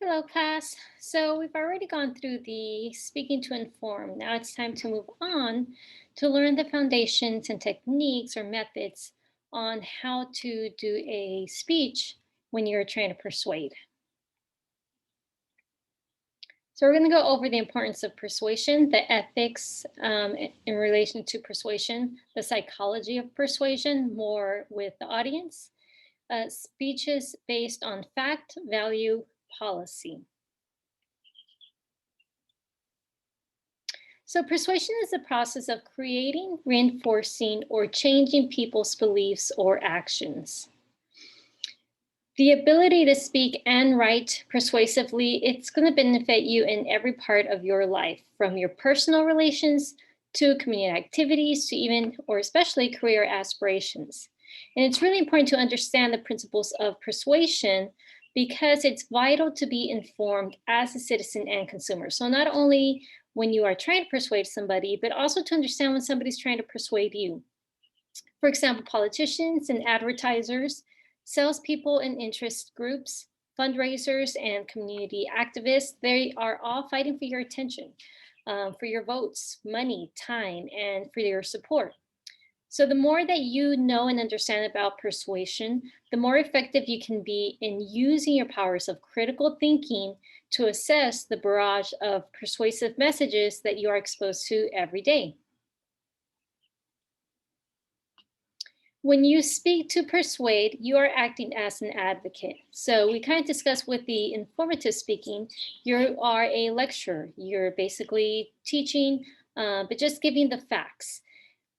Hello, class. So we've already gone through the speaking to inform. Now it's time to move on to learn the foundations and techniques or methods on how to do a speech when you're trying to persuade. So we're going to go over the importance of persuasion, the ethics in relation to persuasion, the psychology of persuasion, more with the audience, speeches based on fact, value, policy. So, persuasion is the process of creating, reinforcing, or changing people's beliefs or actions. The ability to speak and write persuasively, it's going to benefit you in every part of your life, from your personal relations to community activities to even or especially career aspirations. And it's really important to understand the principles of persuasion because it's vital to be informed as a citizen and consumer. So not only when you are trying to persuade somebody, but also to understand when somebody's trying to persuade you. For example, politicians and advertisers, salespeople and interest groups, fundraisers and community activists, they are all fighting for your attention, for your votes, money, time, and for your support. So, the more that you know and understand about persuasion, the more effective you can be in using your powers of critical thinking to assess the barrage of persuasive messages that you are exposed to every day. When you speak to persuade, you are acting as an advocate. So we kind of discussed with the informative speaking, you are a lecturer. You're basically teaching, but just giving the facts.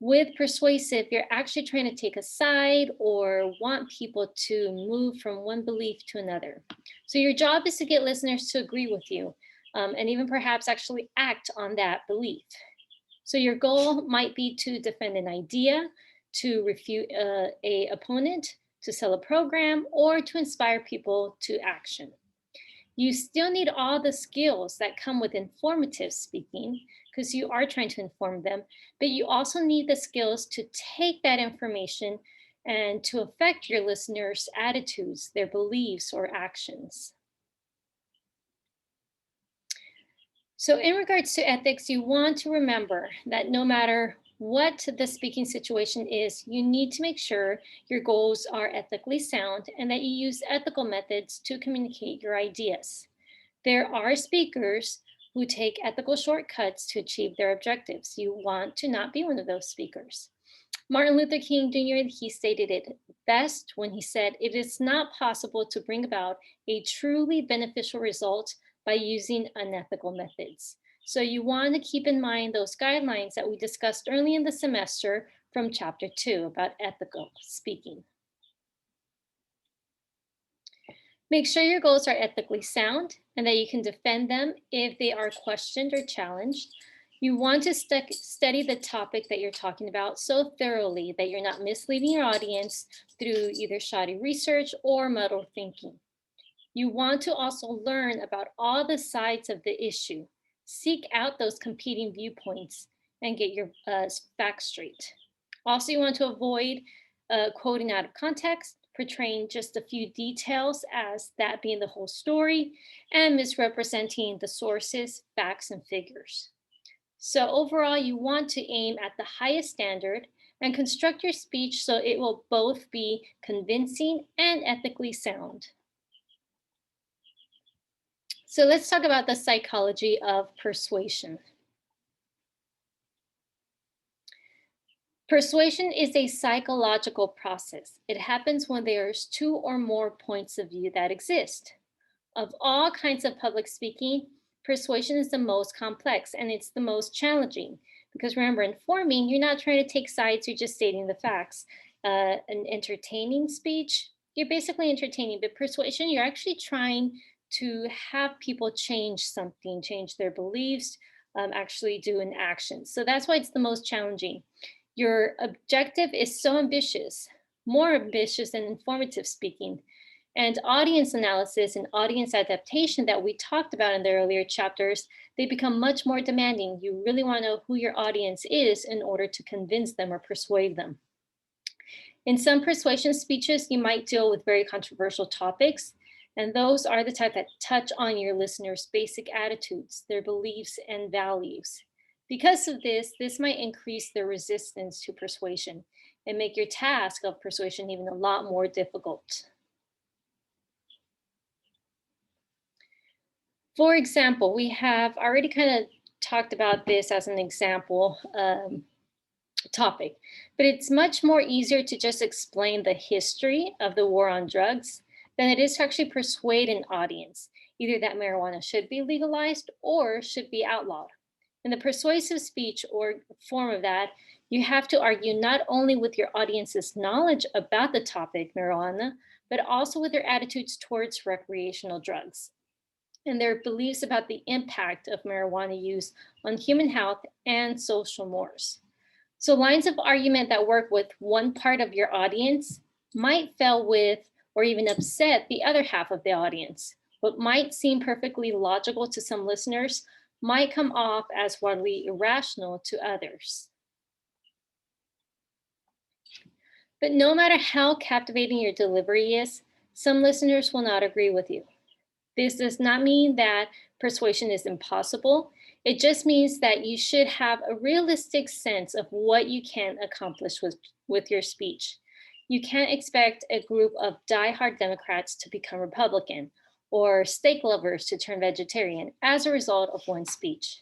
With persuasive, you're actually trying to take a side or want people to move from one belief to another. So your job is to get listeners to agree with you and even perhaps actually act on that belief. So your goal might be to defend an idea, to refute a opponent, to sell a program, or to inspire people to action. You still need all the skills that come with informative speaking because you are trying to inform them, but you also need the skills to take that information and to affect your listeners' attitudes, their beliefs, or actions. So, in regards to ethics, you want to remember that no matter what the speaking situation is, you need to make sure your goals are ethically sound and that you use ethical methods to communicate your ideas. There are speakers who take ethical shortcuts to achieve their objectives. You want to not be one of those speakers. Martin Luther King Jr., he stated it best when he said, "It is not possible to bring about a truly beneficial result by using unethical methods." So you want to keep in mind those guidelines that we discussed early in the semester from chapter 2 about ethical speaking. Make sure your goals are ethically sound and that you can defend them if they are questioned or challenged. You want to study the topic that you're talking about so thoroughly that you're not misleading your audience through either shoddy research or muddled thinking. You want to also learn about all the sides of the issue. Seek out those competing viewpoints and get your facts straight. Also, you want to avoid quoting out of context, portraying just a few details as that being the whole story, and misrepresenting the sources, facts, and figures. So, overall, you want to aim at the highest standard and construct your speech so it will both be convincing and ethically sound. So, let's talk about the psychology of persuasion. Persuasion is a psychological process. It happens when there's two or more points of view that exist. Of all kinds of public speaking, persuasion is the most complex and it's the most challenging because remember, informing, you're not trying to take sides, you're just stating the facts. An entertaining speech, you're basically entertaining, but persuasion, you're actually trying to have people change something, change their beliefs, actually do an action. So that's why it's the most challenging. Your objective is so ambitious, more ambitious than informative speaking. And audience analysis and audience adaptation that we talked about in the earlier chapters, they become much more demanding. You really want to know who your audience is in order to convince them or persuade them. In some persuasion speeches, you might deal with very controversial topics. And those are the type that touch on your listeners' basic attitudes, their beliefs, and values. Because of this might increase their resistance to persuasion and make your task of persuasion even a lot more difficult. For example, we have already kind of talked about this as an example topic, but it's much more easier to just explain the history of the war on drugs than it is to actually persuade an audience, either that marijuana should be legalized or should be outlawed. In the persuasive speech or form of that, you have to argue not only with your audience's knowledge about the topic, marijuana, but also with their attitudes towards recreational drugs and their beliefs about the impact of marijuana use on human health and social mores. So, lines of argument that work with one part of your audience might fail with or even upset the other half of the audience. What might seem perfectly logical to some listeners might come off as wildly irrational to others. But no matter how captivating your delivery is, some listeners will not agree with you. This does not mean that persuasion is impossible. It just means that you should have a realistic sense of what you can accomplish with your speech. You can't expect a group of diehard Democrats to become Republican or steak lovers to turn vegetarian as a result of one speech.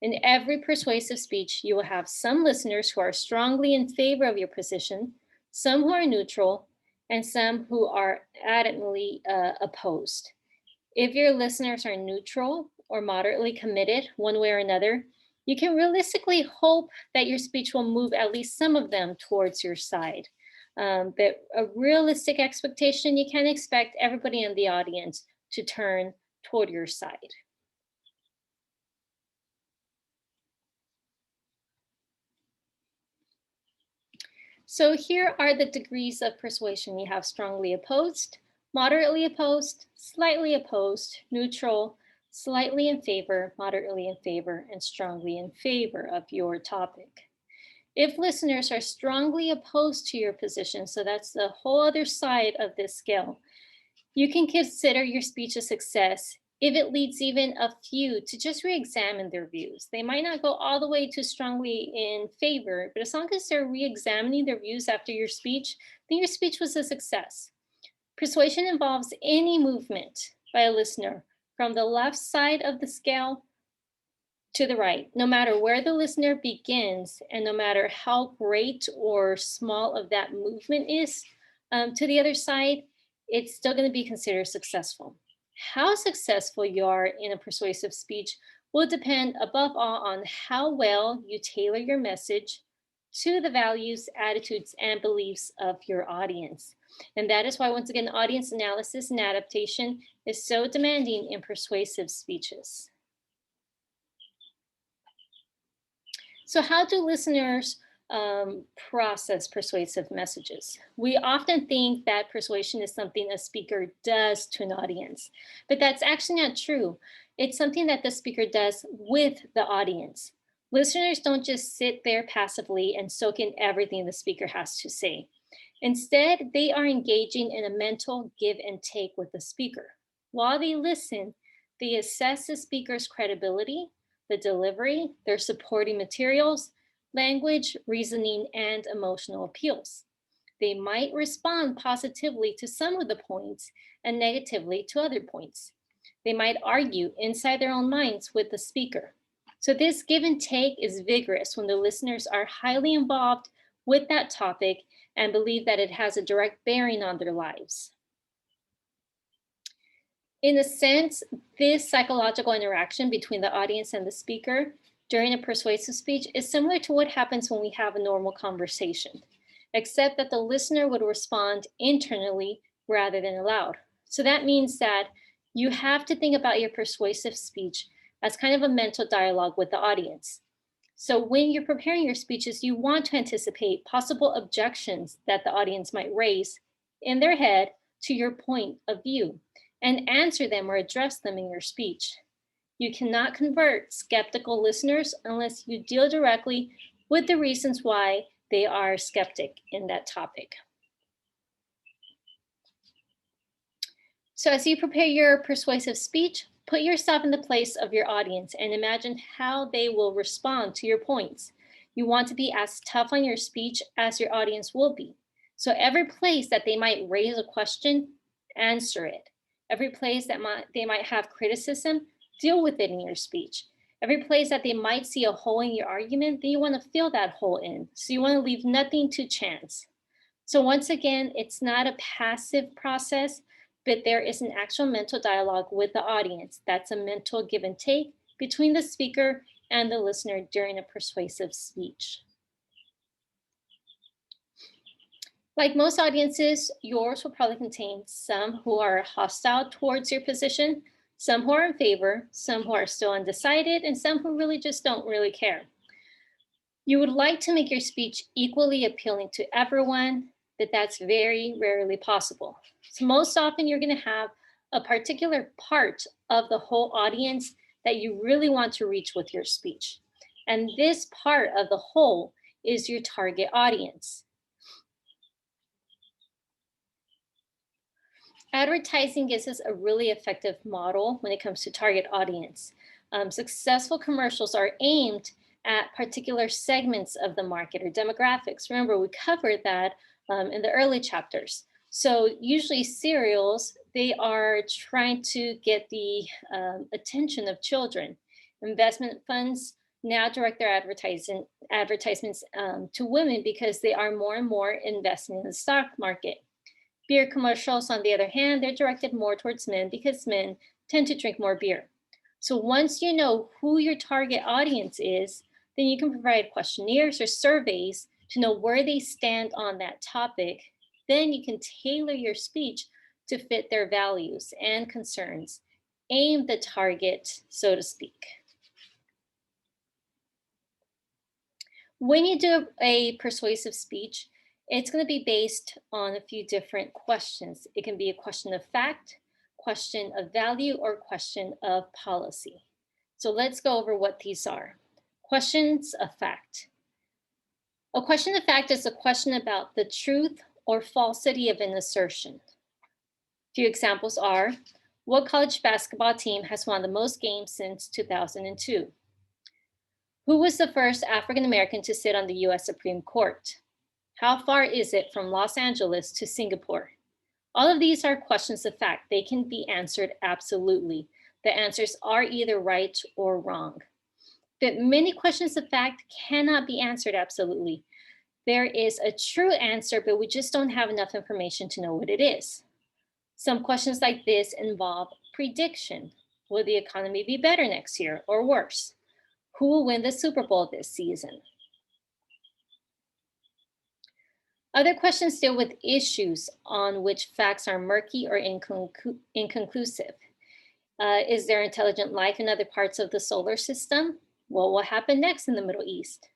In every persuasive speech, you will have some listeners who are strongly in favor of your position, some who are neutral, and some who are adamantly opposed. If your listeners are neutral or moderately committed one way or another, you can realistically hope that your speech will move at least some of them towards your side. But a realistic expectation, you can't expect everybody in the audience to turn toward your side. So here are the degrees of persuasion. You have strongly opposed, moderately opposed, slightly opposed, neutral, slightly in favor, moderately in favor, and strongly in favor of your topic. If listeners are strongly opposed to your position, so that's the whole other side of this scale, you can consider your speech a success if it leads even a few to just re-examine their views. They might not go all the way to strongly in favor, but as long as they're re-examining their views after your speech, then your speech was a success. Persuasion involves any movement by a listener from the left side of the scale to the right, no matter where the listener begins and no matter how great or small of that movement is to the other side, it's still going to be considered successful. How successful you are in a persuasive speech will depend above all on how well you tailor your message to the values, attitudes, and beliefs of your audience. And that is why, once again, audience analysis and adaptation is so demanding in persuasive speeches. So, how do listeners process persuasive messages? We often think that persuasion is something a speaker does to an audience, but that's actually not true. It's something that the speaker does with the audience. Listeners don't just sit there passively and soak in everything the speaker has to say. Instead, they are engaging in a mental give and take with the speaker. While they listen, they assess the speaker's credibility, the delivery, their supporting materials, language, reasoning, and emotional appeals. They might respond positively to some of the points and negatively to other points. They might argue inside their own minds with the speaker. So, this give and take is vigorous when the listeners are highly involved with that topic and believe that it has a direct bearing on their lives. In a sense, this psychological interaction between the audience and the speaker during a persuasive speech is similar to what happens when we have a normal conversation, except that the listener would respond internally rather than aloud. So that means that you have to think about your persuasive speech as kind of a mental dialogue with the audience. So when you're preparing your speeches, you want to anticipate possible objections that the audience might raise in their head to your point of view and answer them or address them in your speech. You cannot convert skeptical listeners unless you deal directly with the reasons why they are skeptic in that topic. So as you prepare your persuasive speech, put yourself in the place of your audience and imagine how they will respond to your points. You want to be as tough on your speech as your audience will be. So every place that they might raise a question, answer it. Every place that they might have criticism, deal with it in your speech. Every place that they might see a hole in your argument, then you want to fill that hole in. So you want to leave nothing to chance. So once again, it's not a passive process, but there is an actual mental dialogue with the audience. That's a mental give and take between the speaker and the listener during a persuasive speech. Like most audiences, yours will probably contain some who are hostile towards your position, some who are in favor, some who are still undecided, and some who really just don't really care. You would like to make your speech equally appealing to everyone, but that's very rarely possible. So most often you're going to have a particular part of the whole audience that you really want to reach with your speech. And this part of the whole is your target audience. Advertising gives us a really effective model when it comes to target audience. Successful commercials are aimed at particular segments of the market or demographics. Remember, we covered that in the early chapters. So usually cereals, they are trying to get the attention of children. Investment funds now direct their advertisements to women because they are more and more investing in the stock market. Beer commercials, on the other hand, they're directed more towards men because men tend to drink more beer. So once you know who your target audience is, then you can provide questionnaires or surveys to know where they stand on that topic. Then you can tailor your speech to fit their values and concerns. Aim the target, so to speak. When you do a persuasive speech, it's going to be based on a few different questions. It can be a question of fact, question of value, or question of policy. So let's go over what these are. Questions of fact. A question of fact is a question about the truth or falsity of an assertion. A few examples are, what college basketball team has won the most games since 2002? Who was the first African American to sit on the US Supreme Court? How far is it from Los Angeles to Singapore? All of these are questions of fact. They can be answered absolutely. The answers are either right or wrong. But many questions of fact cannot be answered absolutely. There is a true answer, but we just don't have enough information to know what it is. Some questions like this involve prediction. Will the economy be better next year or worse? Who will win the Super Bowl this season? Other questions deal with issues on which facts are murky or inconclusive. Is there intelligent life in other parts of the solar system? What will happen next in the Middle East?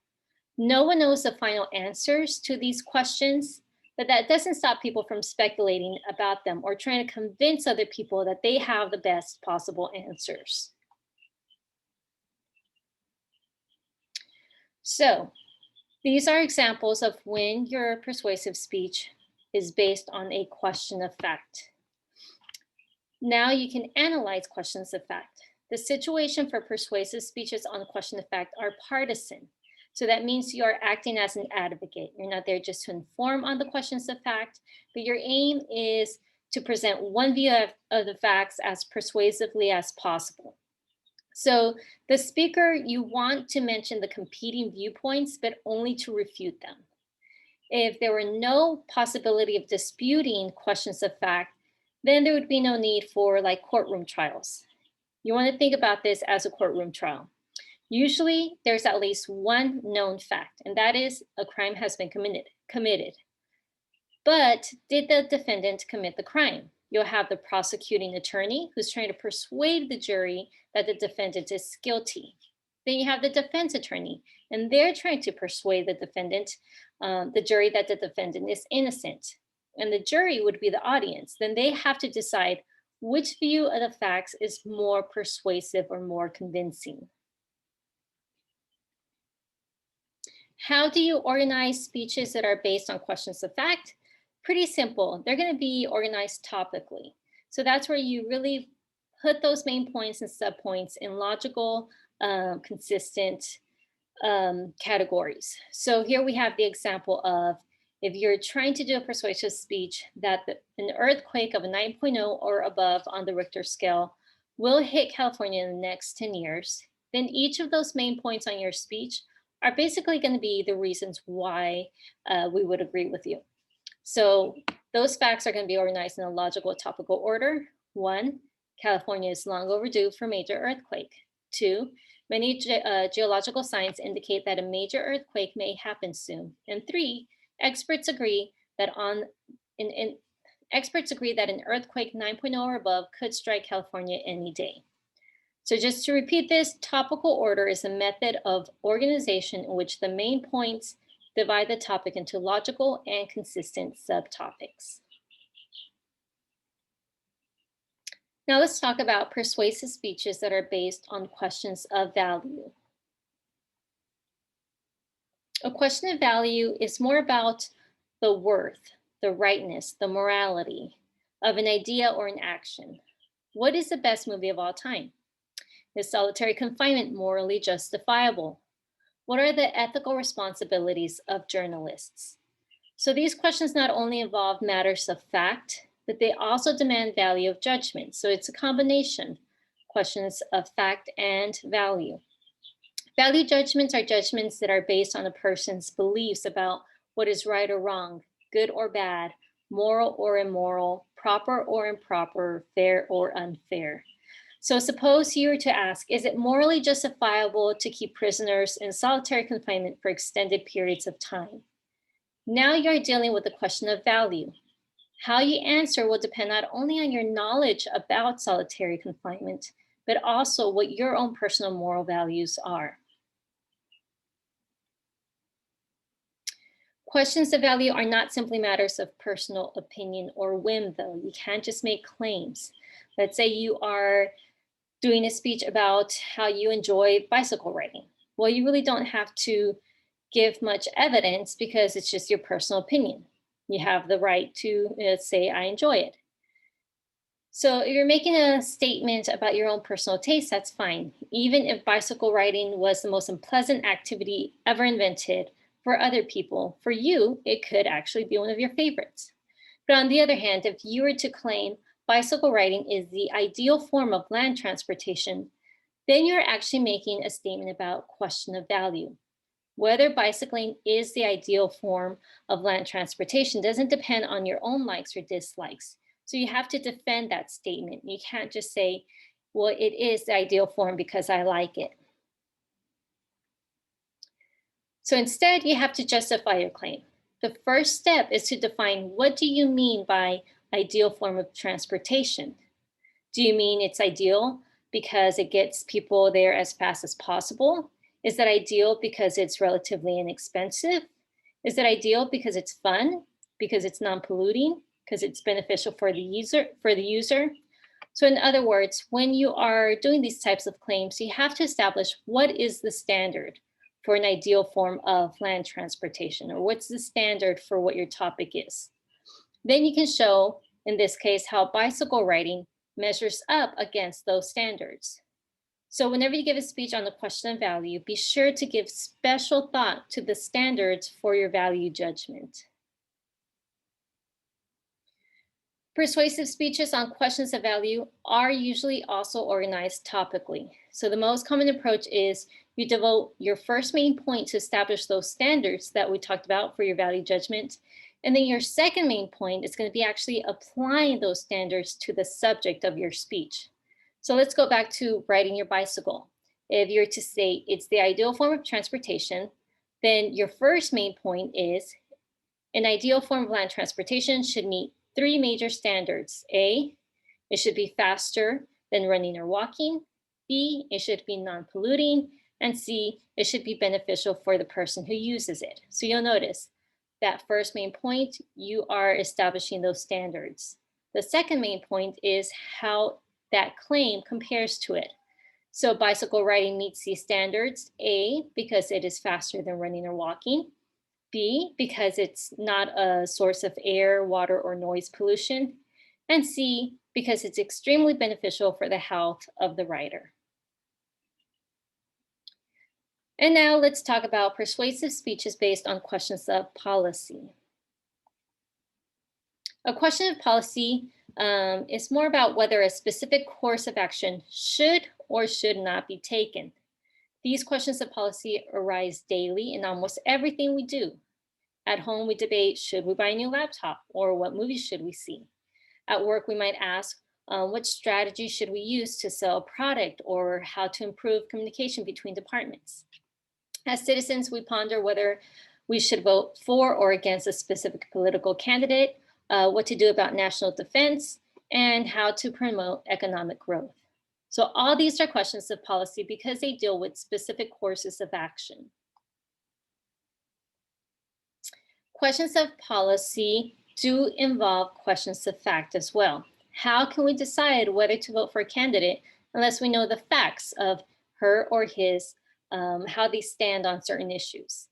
No one knows the final answers to these questions, but that doesn't stop people from speculating about them or trying to convince other people that they have the best possible answers. So, these are examples of when your persuasive speech is based on a question of fact. Now you can analyze questions of fact. The situation for persuasive speeches on question of fact are partisan. So that means you are acting as an advocate. You're not there just to inform on the questions of fact, but your aim is to present one view of the facts as persuasively as possible. So the speaker, you want to mention the competing viewpoints, but only to refute them. If there were no possibility of disputing questions of fact, then there would be no need for like courtroom trials. You want to think about this as a courtroom trial. Usually there's at least one known fact, and that is a crime has been committed. But did the defendant commit the crime? You'll have the prosecuting attorney who's trying to persuade the jury that the defendant is guilty. Then you have the defense attorney, and they're trying to persuade the defendant, the jury, that the defendant is innocent. And the jury would be the audience. Then they have to decide which view of the facts is more persuasive or more convincing. How do you organize speeches that are based on questions of fact? Pretty simple. They're going to be organized topically. So that's where you really put those main points and subpoints in logical, consistent categories. So here we have the example of if you're trying to do a persuasive speech that an earthquake of a 9.0 or above on the Richter scale will hit California in the next 10 years, then each of those main points on your speech are basically going to be the reasons why we would agree with you. So those facts are going to be organized in a logical topical order. 1, California is long overdue for major earthquake. 2, many geological signs indicate that a major earthquake may happen soon. And 3, experts agree that an earthquake 9.0 or above could strike California any day. So just to repeat this, topical order is a method of organization in which the main points divide the topic into logical and consistent subtopics. Now let's talk about persuasive speeches that are based on questions of value. A question of value is more about the worth, the rightness, the morality of an idea or an action. What is the best movie of all time? Is solitary confinement morally justifiable? What are the ethical responsibilities of journalists? So these questions not only involve matters of fact, but they also demand value of judgment. So it's a combination, questions of fact and value. Value judgments are judgments that are based on a person's beliefs about what is right or wrong, good or bad, moral or immoral, proper or improper, fair or unfair. So suppose you were to ask, is it morally justifiable to keep prisoners in solitary confinement for extended periods of time? Now you're dealing with the question of value. How you answer will depend not only on your knowledge about solitary confinement, but also what your own personal moral values are. Questions of value are not simply matters of personal opinion or whim, though. You can't just make claims. Let's say you are doing a speech about how you enjoy bicycle riding. Well, you really don't have to give much evidence because it's just your personal opinion. You have the right to say, I enjoy it. So if you're making a statement about your own personal taste, that's fine. Even if bicycle riding was the most unpleasant activity ever invented for other people, for you, it could actually be one of your favorites. But on the other hand, if you were to claim bicycle riding is the ideal form of land transportation, then you're actually making a statement about question of value. Whether bicycling is the ideal form of land transportation doesn't depend on your own likes or dislikes. So you have to defend that statement. You can't just say, well, it is the ideal form because I like it. So instead, you have to justify your claim. The first step is to define, what do you mean by ideal form of transportation? Do you mean it's ideal because it gets people there as fast as possible? Is that ideal because it's relatively inexpensive? Is it ideal because it's fun, because it's non-polluting, because it's beneficial for the user? So in other words, when you are doing these types of claims, you have to establish what is the standard for an ideal form of land transportation, or what's the standard for what your topic is. Then you can show, in this case, how bicycle riding measures up against those standards. So whenever you give a speech on the question of value, be sure to give special thought to the standards for your value judgment. Persuasive speeches on questions of value are usually also organized topically. So the most common approach is you devote your first main point to establish those standards that we talked about for your value judgment. And then your second main point is going to be actually applying those standards to the subject of your speech. So let's go back to riding your bicycle. If you're to say it's the ideal form of transportation, then your first main point is an ideal form of land transportation should meet 3 major standards. A, it should be faster than running or walking. B, it should be non-polluting. And C, it should be beneficial for the person who uses it. So you'll notice that first main point, you are establishing those standards. The second main point is how that claim compares to it. So bicycle riding meets these standards. A, because it is faster than running or walking. B, because it's not a source of air, water, or noise pollution. And C, because it's extremely beneficial for the health of the writer. And now let's talk about persuasive speeches based on questions of policy. A question of policy is more about whether a specific course of action should or should not be taken. These questions of policy arise daily in almost everything we do. At home, we debate, should we buy a new laptop, or what movies should we see? At work, we might ask, what strategy should we use to sell a product, or how to improve communication between departments? As citizens, we ponder whether we should vote for or against a specific political candidate, what to do about national defense, and how to promote economic growth. So all these are questions of policy because they deal with specific courses of action. Questions of policy do involve questions of fact as well. How can we decide whether to vote for a candidate unless we know the facts of her or his, how they stand on certain issues?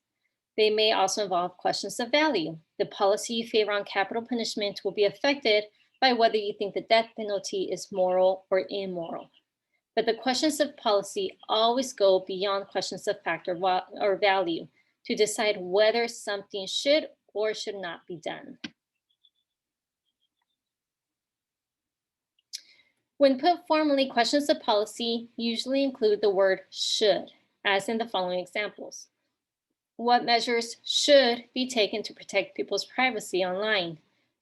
They may also involve questions of value. The policy you favor on capital punishment will be affected by whether you think the death penalty is moral or immoral. But the questions of policy always go beyond questions of fact or value to decide whether something should or should not be done. When put formally, questions of policy usually include the word should, as in the following examples. What measures should be taken to protect people's privacy online?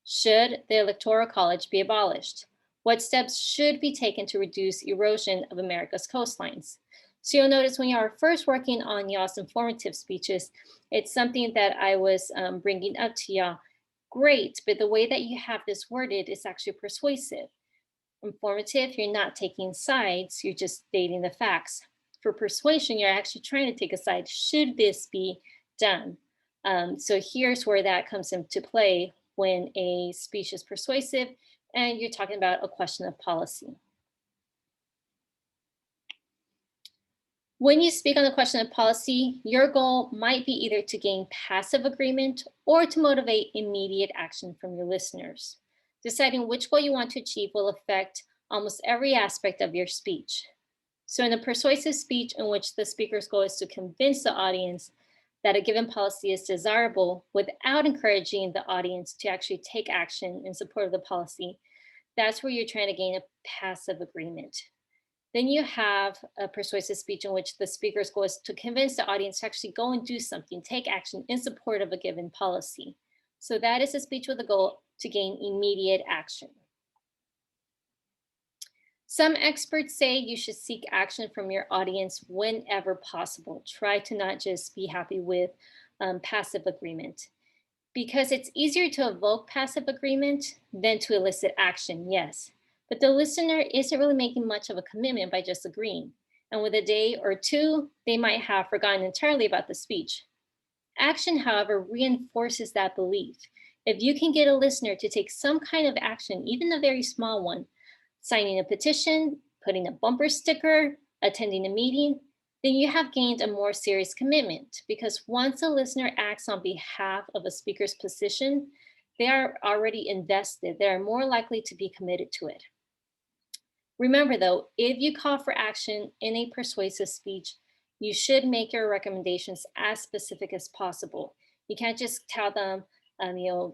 Should the Electoral College be abolished? What steps should be taken to reduce erosion of America's coastlines? So you'll notice when you are first working on y'all's informative speeches, it's something that I was bringing up to y'all. Great, but the way that you have this worded is actually persuasive. Informative, you're not taking sides, you're just stating the facts. For persuasion, you're actually trying to take a side. Should this be done? So here's where that comes into play when a speech is persuasive and you're talking about a question of policy. When you speak on the question of policy, your goal might be either to gain passive agreement or to motivate immediate action from your listeners. Deciding which goal you want to achieve will affect almost every aspect of your speech. So in a persuasive speech in which the speaker's goal is to convince the audience that a given policy is desirable without encouraging the audience to actually take action in support of the policy, that's where you're trying to gain a passive agreement. Then you have a persuasive speech in which the speaker's goal is to convince the audience to actually go and do something, take action in support of a given policy. So that is a speech with a goal to gain immediate action. Some experts say you should seek action from your audience whenever possible. Try to not just be happy with passive agreement, because it's easier to evoke passive agreement than to elicit action, yes. But the listener isn't really making much of a commitment by just agreeing. And with a day or two, they might have forgotten entirely about the speech. Action, however, reinforces that belief. If you can get a listener to take some kind of action, even a very small one, signing a petition, putting a bumper sticker, attending a meeting, then you have gained a more serious commitment, because once a listener acts on behalf of a speaker's position, they are already invested. They are more likely to be committed to it. Remember though, if you call for action in a persuasive speech, you should make your recommendations as specific as possible. You can't just tell them,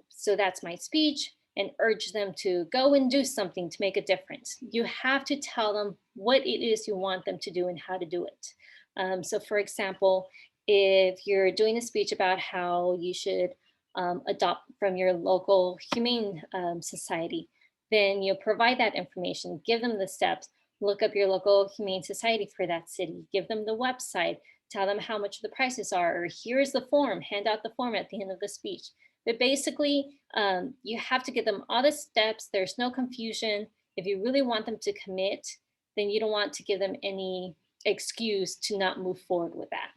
so that's my speech, and urge them to go and do something to make a difference. You have to tell them what it is you want them to do and how to do it. So for example, if you're doing a speech about how you should adopt from your local humane society, then you provide that information, give them the steps, look up your local humane society for that city, give them the website, tell them how much the prices are, or here's the form, hand out the form at the end of the speech. But basically, you have to give them all the steps. There's no confusion. If you really want them to commit, then you don't want to give them any excuse to not move forward with that.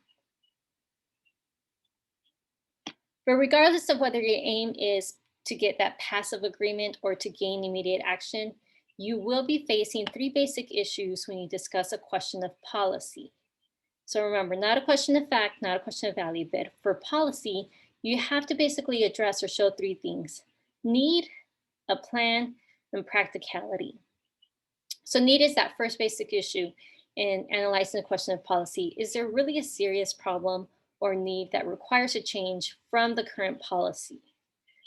But regardless of whether your aim is to get that passive agreement or to gain immediate action, you will be facing three basic issues when you discuss a question of policy. So remember, not a question of fact, not a question of value, but for policy, you have to basically address or show three things: need, a plan, and practicality. So need is that first basic issue in analyzing the question of policy. Is there really a serious problem or need that requires a change from the current policy?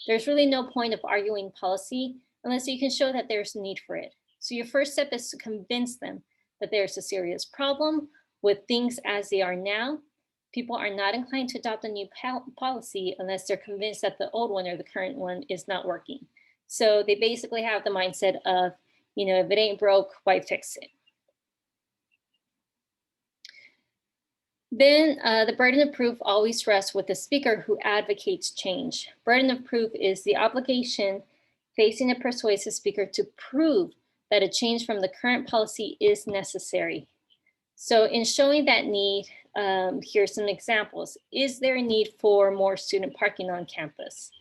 There's really no point of arguing policy unless you can show that there's a need for it. So your first step is to convince them that there's a serious problem with things as they are now. People are not inclined to adopt a new policy unless they're convinced that the old one or the current one is not working. So they basically have the mindset of, if it ain't broke, why fix it? Then the burden of proof always rests with the speaker who advocates change. Burden of proof is the obligation facing a persuasive speaker to prove that a change from the current policy is necessary. So in showing that need, here's some examples. Is there a need for more student parking on campus?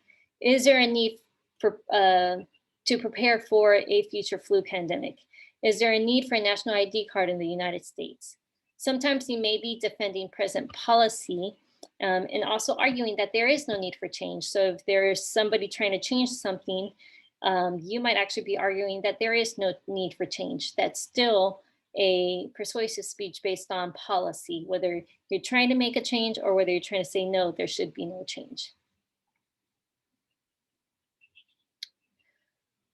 Is there a need for to prepare for a future flu pandemic? Is there a need for a national ID card in the United States? Sometimes you may be defending present policy and also arguing that there is no need for change. So if there is somebody trying to change something, you might actually be arguing that there is no need for change. That's still a persuasive speech based on policy, whether you're trying to make a change or whether you're trying to say, no, there should be no change.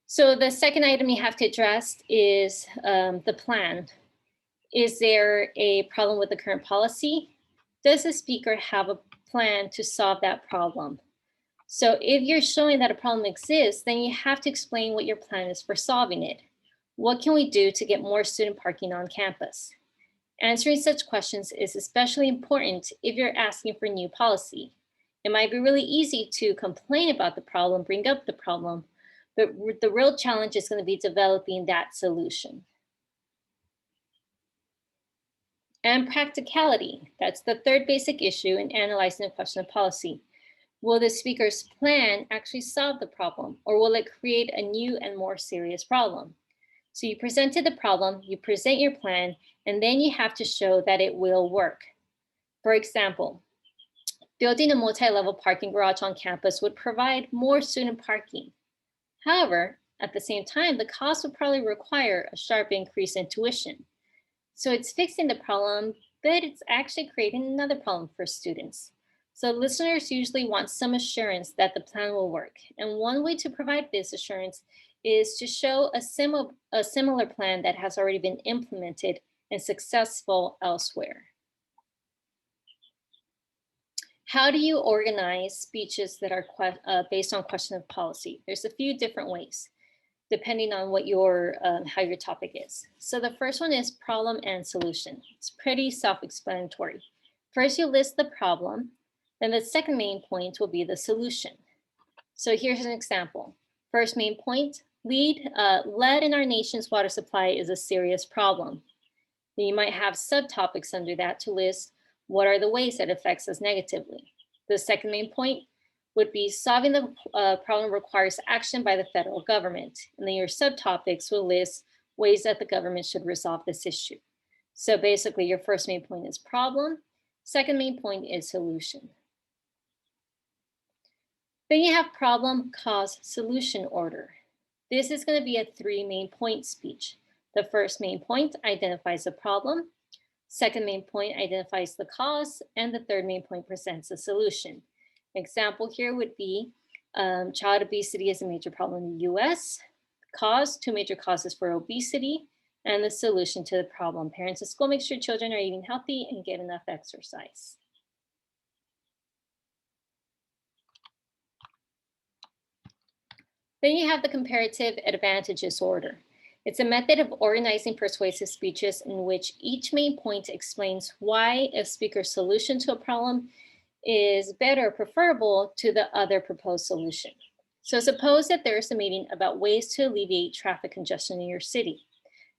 So the second item you have to address is the plan. Is there a problem with the current policy? Does the speaker have a plan to solve that problem? So if you're showing that a problem exists, then you have to explain what your plan is for solving it. What can we do to get more student parking on campus? Answering such questions is especially important if you're asking for new policy. It might be really easy to complain about the problem, bring up the problem, but the real challenge is going to be developing that solution. And practicality, that's the third basic issue in analyzing a question of policy. Will the speaker's plan actually solve the problem, or will it create a new and more serious problem? So you presented the problem, you present your plan, and then you have to show that it will work. For example, building a multi-level parking garage on campus would provide more student parking. However, at the same time, the cost would probably require a sharp increase in tuition. So it's fixing the problem, but it's actually creating another problem for students. So listeners usually want some assurance that the plan will work. And one way to provide this assurance is to show a similar plan that has already been implemented and successful elsewhere. How do you organize speeches that are based on question of policy? There's a few different ways, depending on what how your topic is. So the first one is problem and solution. It's pretty self-explanatory. First, you list the problem, then the second main point will be the solution. So here's an example. First main point, lead in our nation's water supply is a serious problem. Then you might have subtopics under that to list what are the ways that affects us negatively. The second main point would be solving the problem requires action by the federal government. And then your subtopics will list ways that the government should resolve this issue. So basically your first main point is problem, second main point is solution. Then you have problem, cause, solution order. This is going to be a 3 main point speech. The first main point identifies the problem, second main point identifies the cause, and the third main point presents a solution. Example here would be child obesity is a major problem in the US. Cause, 2 major causes for obesity, and the solution to the problem. Parents at school make sure children are eating healthy and get enough exercise. Then you have the comparative advantages order. It's a method of organizing persuasive speeches in which each main point explains why a speaker's solution to a problem is better or preferable to the other proposed solution. So suppose that there is a meeting about ways to alleviate traffic congestion in your city.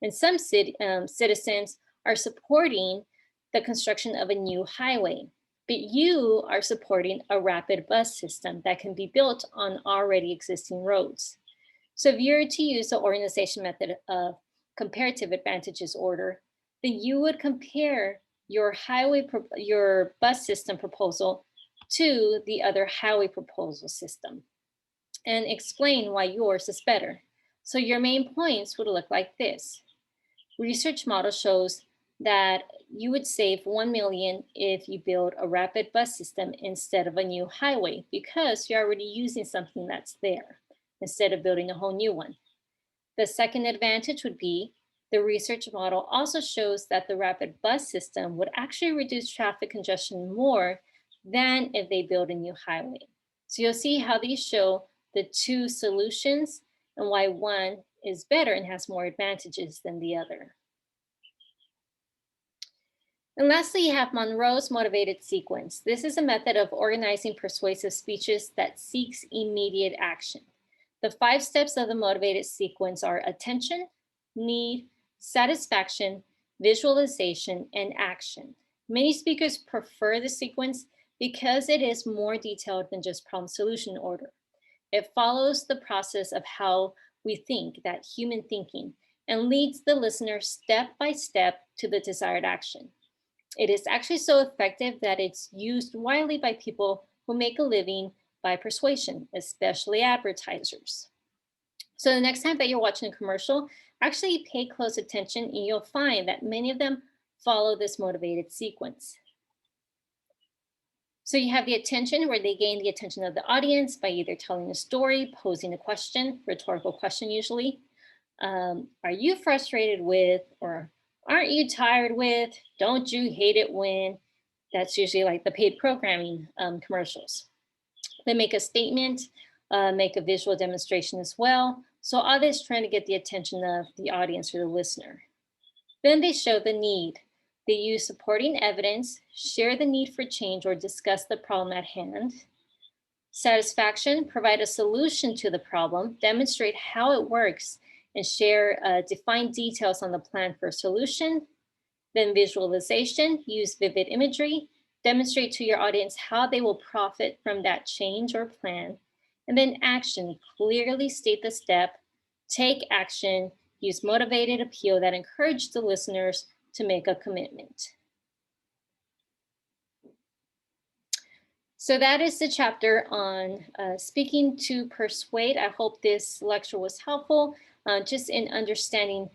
And some citizens are supporting the construction of a new highway, but you are supporting a rapid bus system that can be built on already existing roads. So if you're to use the organization method of comparative advantages order, then you would compare your bus system proposal to the other highway proposal system and explain why yours is better. So your main points would look like this. Research model shows that you would save 1 million if you build a rapid bus system instead of a new highway because you're already using something that's there instead of building a whole new one. The second advantage would be the research model also shows that the rapid bus system would actually reduce traffic congestion more than if they build a new highway. So you'll see how these show the two solutions and why one is better and has more advantages than the other. And lastly, you have Monroe's motivated sequence. This is a method of organizing persuasive speeches that seeks immediate action. The 5 steps of the motivated sequence are attention, need, satisfaction, visualization, and action. Many speakers prefer the sequence because it is more detailed than just problem solution order. It follows the process of how we think, that human thinking, and leads the listener step by step to the desired action. It is actually so effective that it's used widely by people who make a living by persuasion, especially advertisers. So the next time that you're watching a commercial, actually pay close attention and you'll find that many of them follow this motivated sequence. So you have the attention where they gain the attention of the audience by either telling a story, posing a question, rhetorical question usually. Are you frustrated with, or aren't you tired with, don't you hate it when? That's usually like the paid programming commercials. They make a statement, make a visual demonstration as well. So all this trying to get the attention of the audience or the listener. Then they show the need. They use supporting evidence, share the need for change, or discuss the problem at hand. Satisfaction, provide a solution to the problem, demonstrate how it works, and share defined details on the plan for a solution. Then visualization, use vivid imagery, demonstrate to your audience how they will profit from that change or plan. And then action, clearly state the step, take action, use motivated appeal that encourage the listeners to make a commitment. So that is the chapter on speaking to persuade. I hope this lecture was helpful just in understanding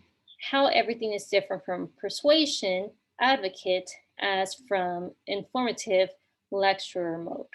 how everything is different from persuasion, advocate, as from informative lecturer mode.